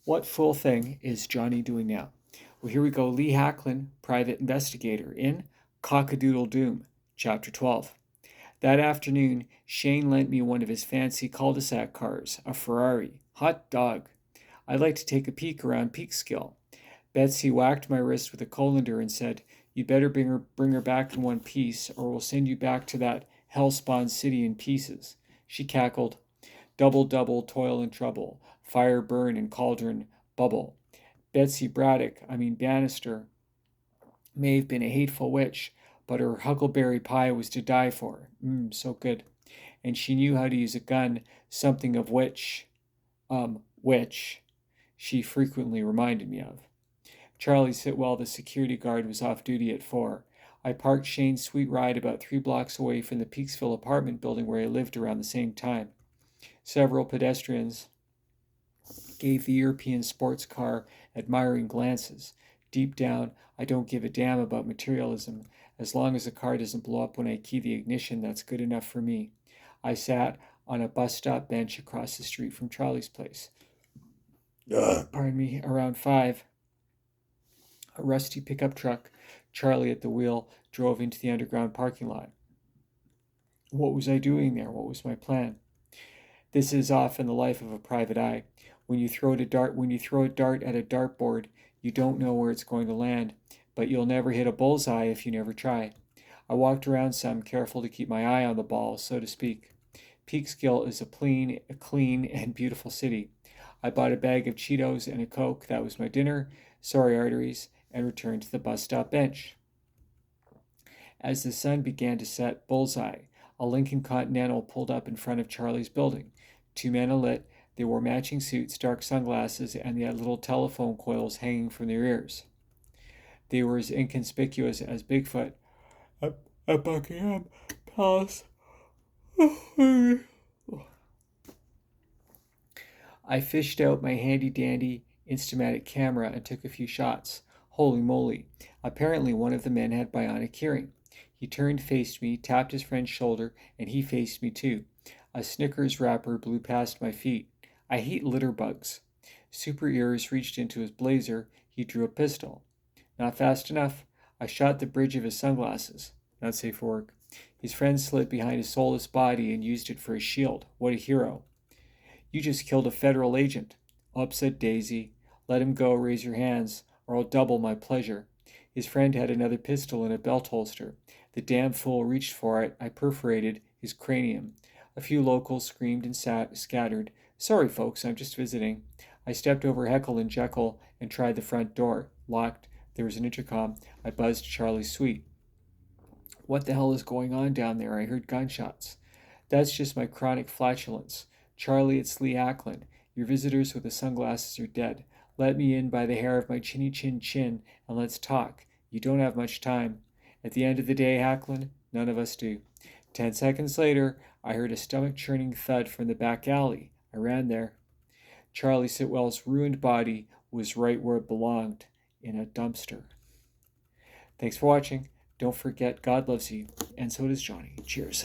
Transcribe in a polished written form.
What fool thing is Johnny doing now? Well, here we go. Lee Hacklin, private investigator, in Cockadoodle Doom, Chapter 12. That afternoon, Shane lent me one of his fancy cul-de-sac cars, a Ferrari. Hot dog. I'd like to take a peek around Peekskill. Betsy whacked my wrist with a colander and said, "You'd better bring her back in one piece, or we'll send you back to that hell-spawned city in pieces." She cackled. Double, double, toil and trouble, fire burn and cauldron bubble. Betsy Bannister, may have been a hateful witch, but her huckleberry pie was to die for. So good. And she knew how to use a gun, something of which she frequently reminded me of. Charlie Sitwell, the security guard, was off duty at 4. I parked Shane's sweet ride about 3 blocks away from the Peaksville apartment building where I lived around the same time. Several pedestrians gave the European sports car admiring glances. Deep down, I don't give a damn about materialism. As long as the car doesn't blow up when I key the ignition, that's good enough for me. I sat on a bus stop bench across the street from Charlie's place. Around 5. A rusty pickup truck, Charlie at the wheel, drove into the underground parking lot. What was I doing there? What was my plan? This is often the life of a private eye. When you throw a dart at a dartboard, you don't know where it's going to land, but you'll never hit a bullseye if you never try. I walked around some, careful to keep my eye on the ball, so to speak. Peekskill is a clean and beautiful city. I bought a bag of Cheetos and a Coke. That was my dinner. Sorry, arteries, and returned to the bus stop bench. As the sun began to set, bullseye. A Lincoln Continental pulled up in front of Charlie's building. 2 men alit. They wore matching suits, dark sunglasses, and they had little telephone coils hanging from their ears. They were as inconspicuous as Bigfoot at Buckingham Palace. I fished out my handy-dandy Instamatic camera and took a few shots. Holy moly. Apparently one of the men had bionic hearing. He turned, faced me, tapped his friend's shoulder, and he faced me too. A Snickers wrapper blew past my feet. I hate litter bugs. Super Ears reached into his blazer. He drew a pistol. Not fast enough. I shot the bridge of his sunglasses. Not safe for work. His friend slid behind his soulless body and used it for a shield. What a hero. You just killed a federal agent. Upset Daisy. Let him go, raise your hands, or I'll double my pleasure. His friend had another pistol in a belt holster. The damn fool reached for it. I perforated his cranium. A few locals screamed and scattered. Sorry, folks, I'm just visiting. I stepped over Heckle and Jekyll and tried the front door. Locked. There was an intercom. I buzzed Charlie's suite. What the hell is going on down there? I heard gunshots. That's just my chronic flatulence. Charlie, it's Lee Hacklin. Your visitors with the sunglasses are dead. Let me in by the hair of my chinny chin and let's talk. You don't have much time. At the end of the day, Hacklin, none of us do. 10 seconds later, I heard a stomach-churning thud from the back alley. I ran there. Charlie Sitwell's ruined body was right where it belonged, in a dumpster. Thanks for watching. Don't forget, God loves you, and so does Johnny. Cheers.